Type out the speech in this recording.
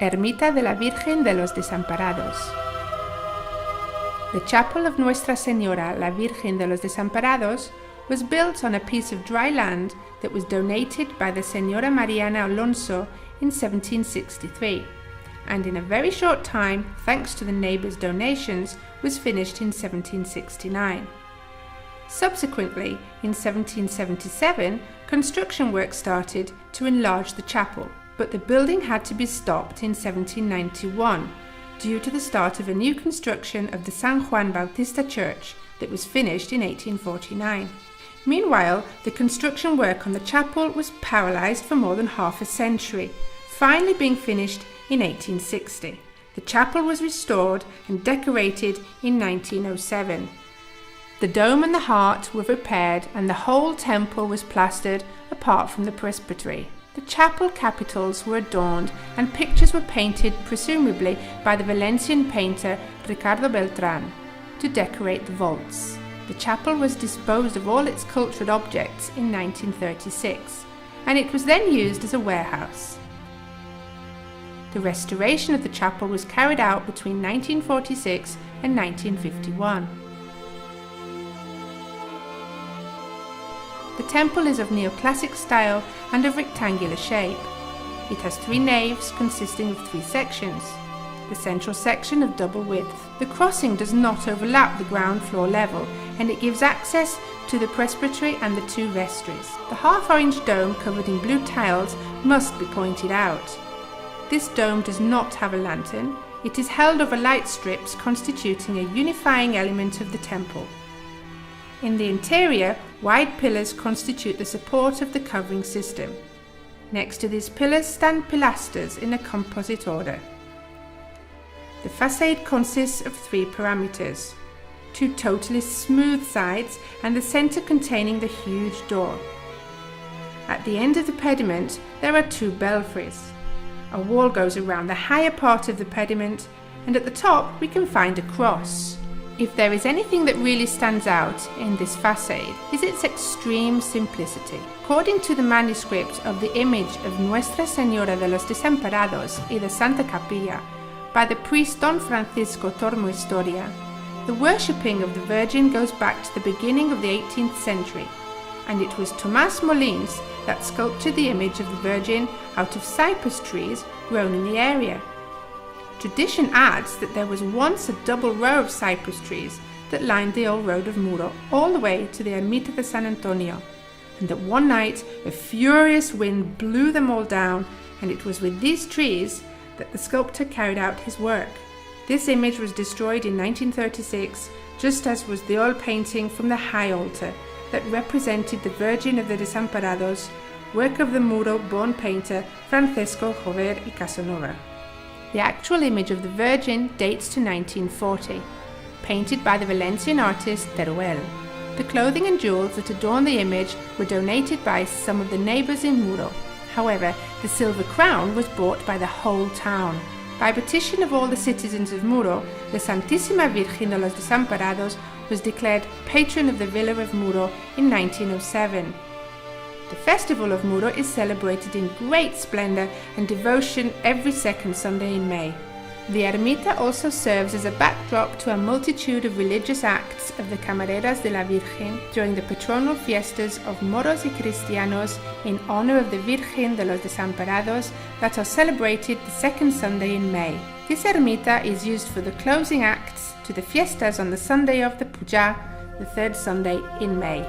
Ermita de la Virgen de los Desamparados. The chapel of Nuestra Señora la Virgen de los Desamparados was built on a piece of dry land that was donated by the Señora Mariana Alonso in 1763, and in a very short time, thanks to the neighbours' donations, was finished in 1769. Subsequently, in 1777, construction work started to enlarge the chapel, but the building had to be stopped in 1791 due to the start of a new construction of the San Juan Bautista Church that was finished in 1849. Meanwhile, the construction work on the chapel was paralysed for more than half a century, finally being finished in 1860. The chapel was restored and decorated in 1907. The dome and the heart were repaired and the whole temple was plastered apart from the presbytery. The chapel capitals were adorned and pictures were painted, presumably by the Valencian painter Ricardo Beltrán, to decorate the vaults. The chapel was disposed of all its cultural objects in 1936, and it was then used as a warehouse. The restoration of the chapel was carried out between 1946 and 1951. The temple is of neoclassic style and of rectangular shape. It has 3 naves consisting of 3 sections, the central section of double width. The crossing does not overlap the ground floor level, and it gives access to the presbytery and the 2 vestries. The half-orange dome covered in blue tiles must be pointed out. This dome does not have a lantern. It is held over light strips constituting a unifying element of the temple. In the interior, wide pillars constitute the support of the covering system. Next to these pillars stand pilasters in a composite order. The facade consists of 3 parameters, 2 totally smooth sides and the centre containing the huge door. At the end of the pediment there are 2 belfries. A wall goes around the higher part of the pediment, and at the top we can find a cross. If there is anything that really stands out in this facade, is its extreme simplicity. According to the manuscript of the image of Nuestra Señora de los Desamparados y de Santa Capilla by the priest Don Francisco Tormo Historia, the worshipping of the Virgin goes back to the beginning of the 18th century, and it was Tomás Molins that sculptured the image of the Virgin out of cypress trees grown in the area. Tradition adds that there was once a double row of cypress trees that lined the old road of Muro all the way to the Ermita de San Antonio, and that one night a furious wind blew them all down, and it was with these trees that the sculptor carried out his work. This image was destroyed in 1936, just as was the oil painting from the high altar that represented the Virgin of the Desamparados, work of the Muro-born painter Francesco Jover y Casanova. The actual image of the Virgin dates to 1940, painted by the Valencian artist Teruel. The clothing and jewels that adorn the image were donated by some of the neighbours in Muro. However, the silver crown was bought by the whole town. By petition of all the citizens of Muro, the Santísima Virgen de los Desamparados was declared patron of the villa of Muro in 1907. The festival of Muro is celebrated in great splendour and devotion every second Sunday in May. The ermita also serves as a backdrop to a multitude of religious acts of the Camareras de la Virgen during the patronal fiestas of Moros y Cristianos in honour of the Virgen de los Desamparados that are celebrated the second Sunday in May. This ermita is used for the closing acts to the fiestas on the Sunday of the Puja, the third Sunday in May.